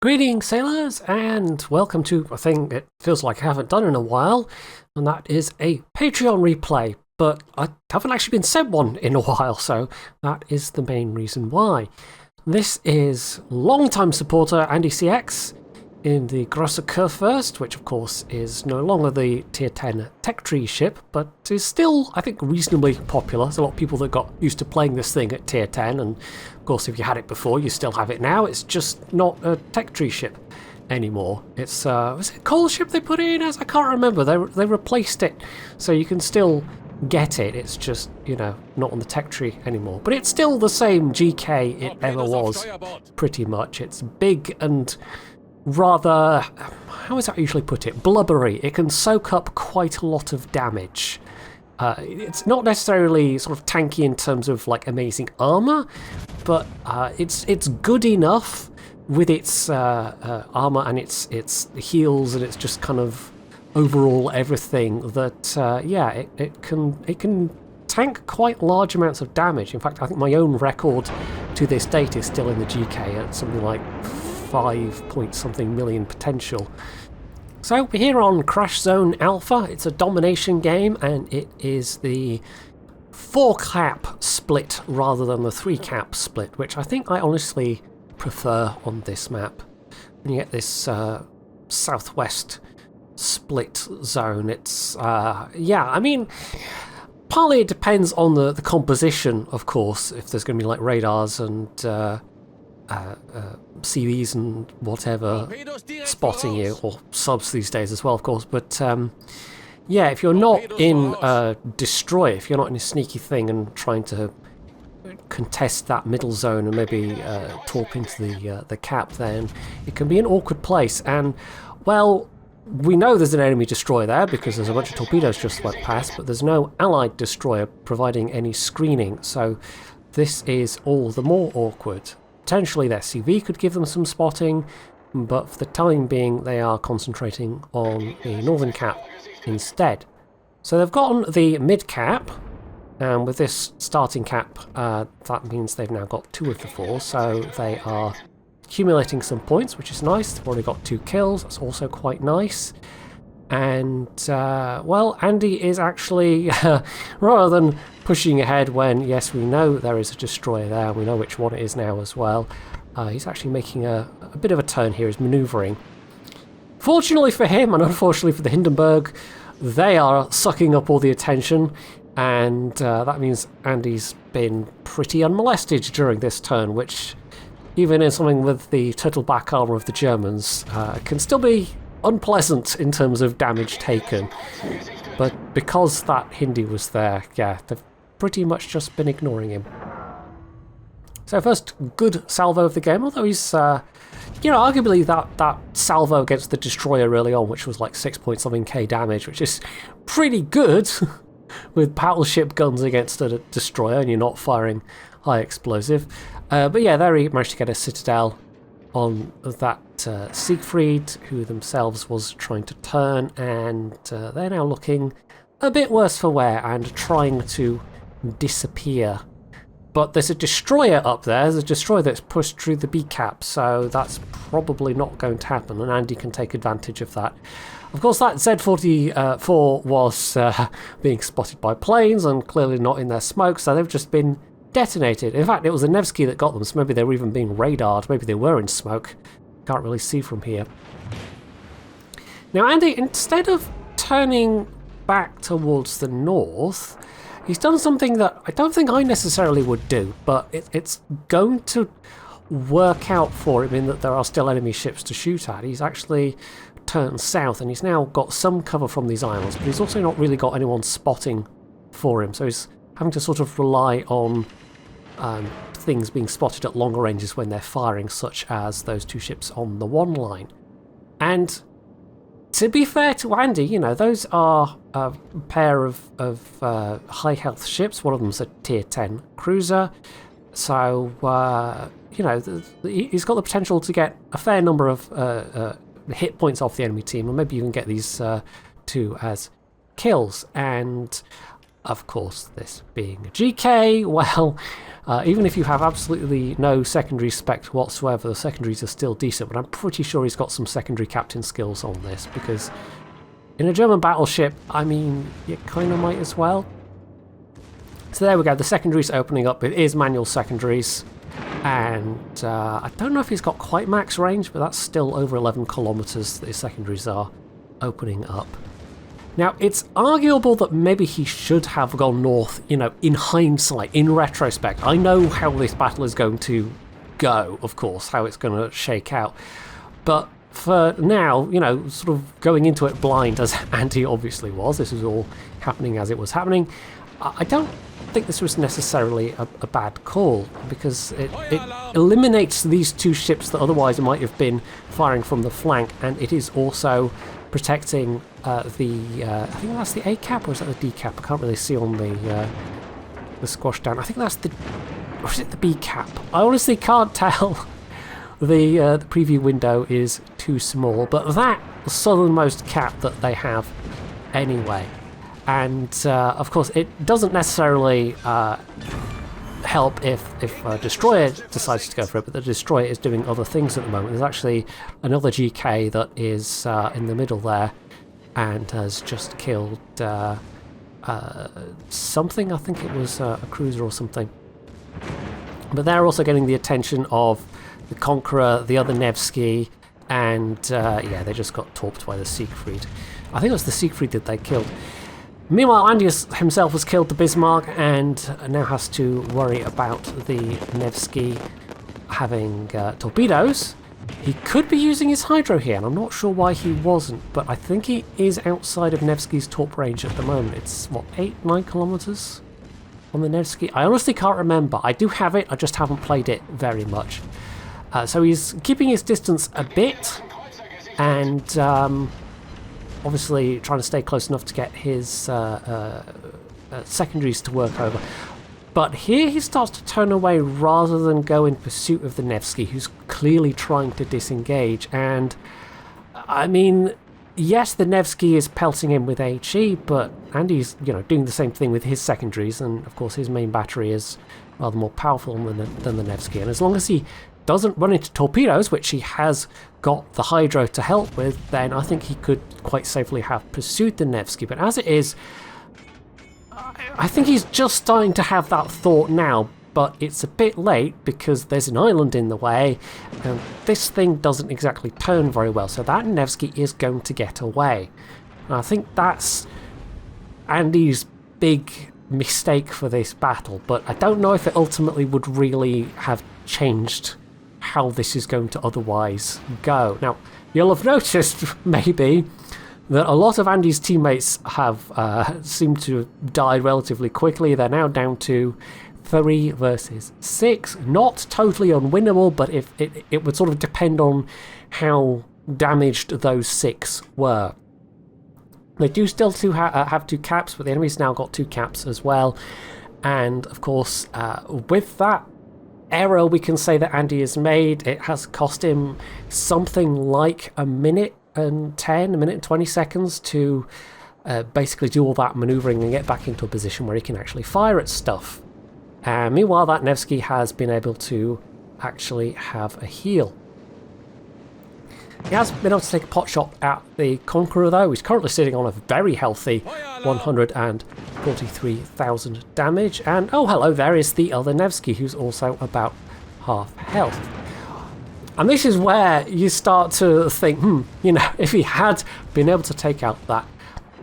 Greetings, sailors, and welcome to a thing it feels like I haven't done in a while, and that is a Patreon replay, but I haven't actually been sent one in a while, so that is the main reason why. This is long-time supporter Andy CX in the Grosser Kurfürst, which of course is no longer the tier 10 tech tree ship, but is still, I think, reasonably popular. There's a lot of people that got used to playing this thing at tier 10, and of course if you had it before, you still have it now. It's just not a tech tree ship anymore. It's, was it a coal ship they put it in as? I can't remember. They replaced it, so you can still get it. It's just, you know, not on the tech tree anymore. But it's still the same GK it ever was, pretty much. It's big and rather, how is that usually put it? Blubbery. It can soak up quite a lot of damage. It's not necessarily sort of tanky in terms of like amazing armor, but it's good enough with its armor and its heals and its just kind of overall everything that yeah, it can tank quite large amounts of damage. In fact, I think my own record to this date is still in the GK at something like 5 point something million potential. So we're here on Crash Zone Alpha. It's a domination game, and it is the 4-cap split rather than the 3-cap split, which I think I honestly prefer on this map. When you get this southwest split zone, it's yeah, I mean, partly it depends on the composition, of course, if there's going to be like radars and CVs and whatever spotting you, or subs these days as well, of course. But yeah, if you're not in a destroy, if you're not in a sneaky thing and trying to contest that middle zone and maybe torp into the cap, then it can be an awkward place. And well, we know there's an enemy destroyer there because there's a bunch of torpedoes just went past, but there's no allied destroyer providing any screening, so this is all the more awkward. Potentially their CV could give them some spotting, but for the time being they are concentrating on the northern cap instead. So they've gotten the mid cap, and with this starting cap that means they've now got 2 of the 4, so they are accumulating some points, which is nice. They've already got 2 kills, that's also quite nice. And well, Andy is actually rather than pushing ahead when, yes, we know there is a destroyer there, we know which one it is now as well, he's actually making a bit of a turn here. He's manoeuvring. Fortunately for him, and unfortunately for the Hindenburg, they are sucking up all the attention, and that means Andy's been pretty unmolested during this turn, which, even in something with the total back armor of the Germans, can still be unpleasant in terms of damage taken. But because that Hindi was there, yeah, they've pretty much just been ignoring him. So first good salvo of the game, although he's, you know, arguably that salvo against the destroyer early on, which was like 6 point something K damage, which is pretty good with battleship guns against a destroyer and you're not firing high explosive. But yeah, there he managed to get a citadel on that Siegfried, who themselves was trying to turn, and they're now looking a bit worse for wear and trying to disappear. But there's a destroyer up there. There's a destroyer that's pushed through the B cap, so that's probably not going to happen, and Andy can take advantage of that. Of course, that Z-44 was being spotted by planes and clearly not in their smoke, so they've just been detonated. In fact, it was a Nevsky that got them, so maybe they were even being radared. Maybe they were in smoke. Can't really see from here. Now, Andy, instead of turning back towards the north, he's done something that I don't think I necessarily would do, but it's going to work out for him in that there are still enemy ships to shoot at. He's actually turned south, and he's now got some cover from these islands, but he's also not really got anyone spotting for him, so he's having to sort of rely on things being spotted at longer ranges when they're firing, such as those 2 ships on the 1 line. And to be fair to Andy, you know, those are a pair of high health ships. One of them's a tier 10 cruiser, so you know, he's got the potential to get a fair number of hit points off the enemy team, and maybe even get these 2 as kills. And of course, this being a GK, well, even if you have absolutely no secondary spec whatsoever, the secondaries are still decent, but I'm pretty sure he's got some secondary captain skills on this, because in a German battleship, I mean, you kind of might as well. So there we go, the secondaries opening up. It is manual secondaries, and I don't know if he's got quite max range, but that's still over 11 kilometers that his secondaries are opening up. Now, it's arguable that maybe he should have gone north, you know, in hindsight, in retrospect. I know how this battle is going to go, of course, how it's going to shake out. But for now, you know, sort of going into it blind, as Andy obviously was, this was all happening as it was happening, I don't think this was necessarily a bad call, because it eliminates these two ships that otherwise might have been firing from the flank, and it is also protecting I think that's the A cap, or is that the D cap? I can't really see on the squash down. I think that's the, or is it the B cap? I honestly can't tell. The preview window is too small, but that southernmost cap that they have anyway. And of course, it doesn't necessarily help if a destroyer decides to go for it, but the destroyer is doing other things at the moment. There's actually another GK that is in the middle there and has just killed something. I think it was a cruiser or something. But they're also getting the attention of the Conqueror, the other Nevsky, and yeah, they just got torped by the Siegfried. I think it was the Siegfried that they killed. Meanwhile, Andy himself has killed the Bismarck and now has to worry about the Nevsky having torpedoes. He could be using his hydro here, and I'm not sure why he wasn't, but I think he is outside of Nevsky's torp range at the moment. It's, what, 8-9 kilometers on the Nevsky? I honestly can't remember. I do have it, I just haven't played it very much. So he's keeping his distance a bit, and obviously trying to stay close enough to get his secondaries to work over. But here he starts to turn away rather than go in pursuit of the Nevsky, who's clearly trying to disengage. And I mean, yes, the Nevsky is pelting him with HE, but Andy's, you know, doing the same thing with his secondaries, and of course his main battery is rather more powerful than the Nevsky. And as long as he doesn't run into torpedoes, which he has got the hydro to help with, then I think he could quite safely have pursued the Nevsky. But as it is, I think he's just starting to have that thought now, but it's a bit late because there's an island in the way, and this thing doesn't exactly turn very well, so that Nevsky is going to get away. And I think that's Andy's big mistake for this battle, but I don't know if it ultimately would really have changed how this is going to otherwise go. Now, you'll have noticed, maybe, that a lot of Andy's teammates have seemed to have died relatively quickly. They're now down to 3 versus 6. Not totally unwinnable, but if it would sort of depend on how damaged those 6 were. They do still have 2 caps, but the enemy's now got 2 caps as well. And of course, with that error we can say that Andy has made, it has cost him something like a minute and 20 seconds to basically do all that manoeuvring and get back into a position where he can actually fire at stuff. Meanwhile, that Nevsky has been able to actually have a heal. He has been able to take a pot shot at the Conqueror, though. He's currently sitting on a very healthy 143,000 damage. And, oh, hello, there is the other Nevsky, who's also about half health. And this is where you start to think, you know, if he had been able to take out that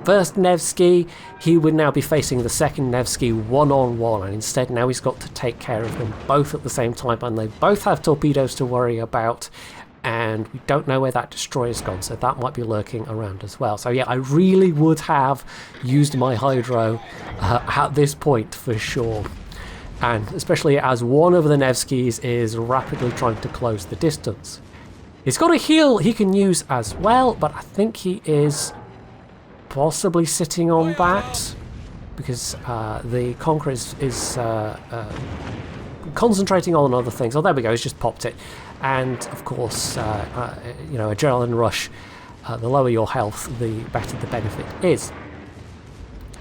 first Nevsky, he would now be facing the second Nevsky one-on-one, and instead now he's got to take care of them both at the same time, and they both have torpedoes to worry about, and we don't know where that destroyer's gone, so that might be lurking around as well. So yeah, I really would have used my hydro at this point for sure. And especially as one of the Nevskys is rapidly trying to close the distance. He's got a heal he can use as well, but I think he is possibly sitting on that because the Conqueror is concentrating on other things. Oh, there we go, he's just popped it. And of course, you know, adrenaline rush, the lower your health, the better the benefit is.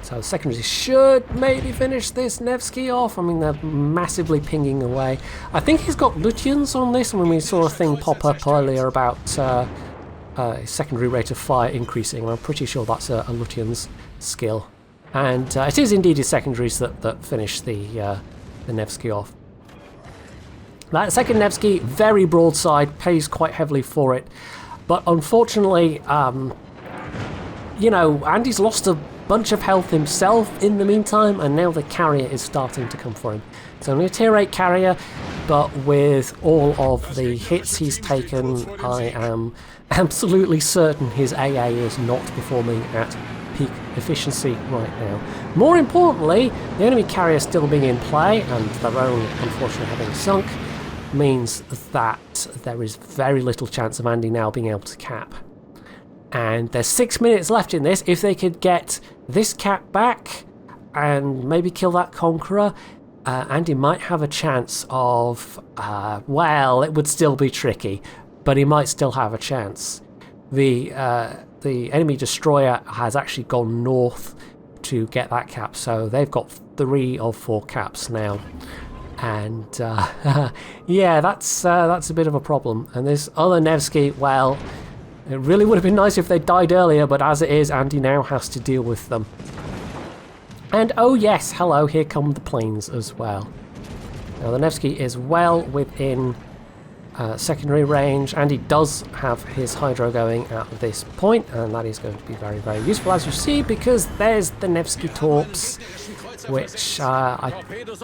So secondaries should maybe finish this Nevsky off. I mean, they're massively pinging away. I think he's got Lutyens on this. I mean, we saw a thing pop up earlier about secondary rate of fire increasing, and I'm pretty sure that's a Lutyens skill. And it is indeed his secondaries that finish the Nevsky off. That second Nevsky, very broadside, pays quite heavily for it. But unfortunately, you know, Andy's lost a bunch of health himself in the meantime, and now the carrier is starting to come for him. It's only a tier 8 carrier, but with all of the hits he's taken, I am absolutely certain his AA is not performing at peak efficiency right now. More importantly, the enemy carrier still being in play, and their own unfortunately having sunk, means that there is very little chance of Andy now being able to cap. And there's 6 minutes left in this. If they could get this cap back and maybe kill that Conqueror, Andy might have a chance of, well, it would still be tricky, but he might still have a chance. The enemy destroyer has actually gone north to get that cap, so they've got 3 of 4 caps now. And yeah, that's a bit of a problem. And this other Nevsky, well, it really would have been nice if they died earlier, but as it is, Andy now has to deal with them. And oh yes, hello, here come the planes as well. Now the Nevsky is well within secondary range. Andy does have his Hydro going at this point, and that is going to be very, very useful, as you see, because there's the Nevsky Torps, which I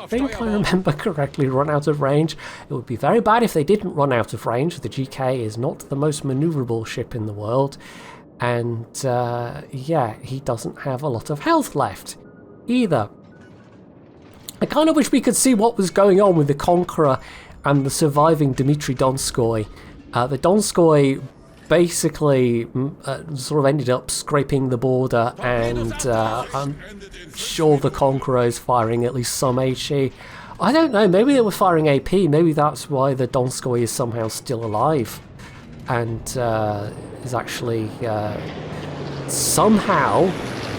think I remember correctly run out of range. It would be very bad if they didn't run out of range. The GK is not the most manoeuvrable ship in the world, and yeah, he doesn't have a lot of health left either. I kind of wish we could see what was going on with the Conqueror and the surviving Dmitry Donskoy. The Donskoy basically sort of ended up scraping the border, and I'm sure the Conqueror is firing at least some HE. I don't know, maybe they were firing AP, maybe that's why the Donskoy is somehow still alive and is actually somehow,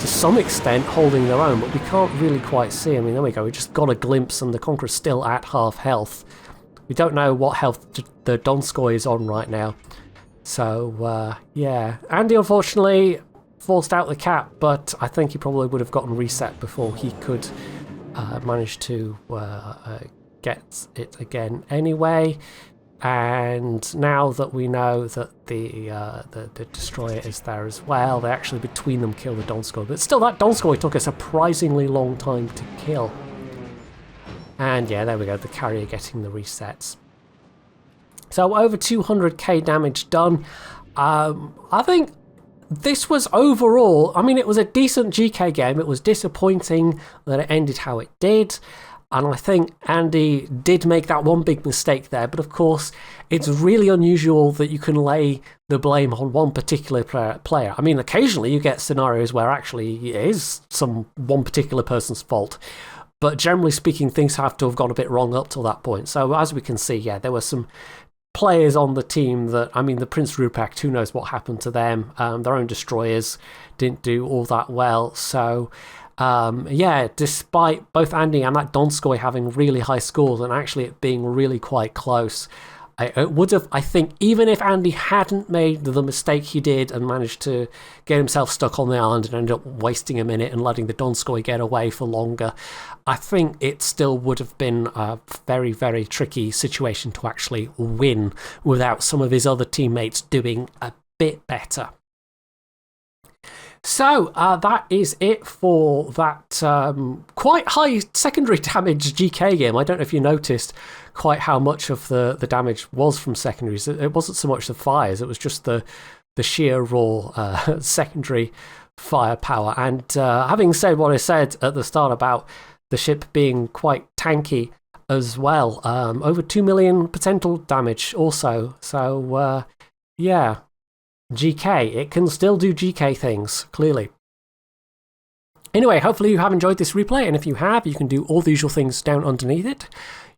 to some extent, holding their own, but we can't really quite see. I mean, there we go, we just got a glimpse and the Conqueror's still at half health. We don't know what health the Donskoy is on right now. So, yeah. Andy, unfortunately, forced out the cap, but I think he probably would have gotten reset before he could manage to get it again anyway. And now that we know that the Destroyer is there as well, they actually, between them, kill the Donskoy. But still, that Donskoy took a surprisingly long time to kill. And yeah, there we go, the carrier getting the resets. So over 200k damage done. I think this was overall, I mean, it was a decent GK game. It was disappointing that it ended how it did. And I think Andy did make that one big mistake there. But of course, it's really unusual that you can lay the blame on one particular player. I mean, occasionally you get scenarios where actually it is one particular person's fault. But generally speaking, things have to have gone a bit wrong up till that point. So as we can see, yeah, there were some players on the team that, I mean, the Prince Rupert, who knows what happened to them. Their own destroyers didn't do all that well. So, yeah, despite both Andy and that Donskoy having really high scores and actually it being really quite close, it would have, I think, even if Andy hadn't made the mistake he did and managed to get himself stuck on the island and ended up wasting a minute and letting the Donskoy get away for longer, I think it still would have been a very, very tricky situation to actually win without some of his other teammates doing a bit better. So that is it for that quite high secondary damage GK game. I don't know if you noticed quite how much of the damage was from secondaries. It wasn't so much the fires, it was just the sheer raw secondary firepower. And having said what I said at the start about the ship being quite tanky as well, over 2 million potential damage also. So yeah, GK, it can still do GK things, clearly. Anyway, hopefully you have enjoyed this replay, and if you have, you can do all the usual things down underneath it.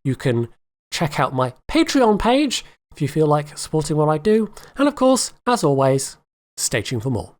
You can check out my Patreon page if you feel like supporting what I do, and of course, as always, stay tuned for more.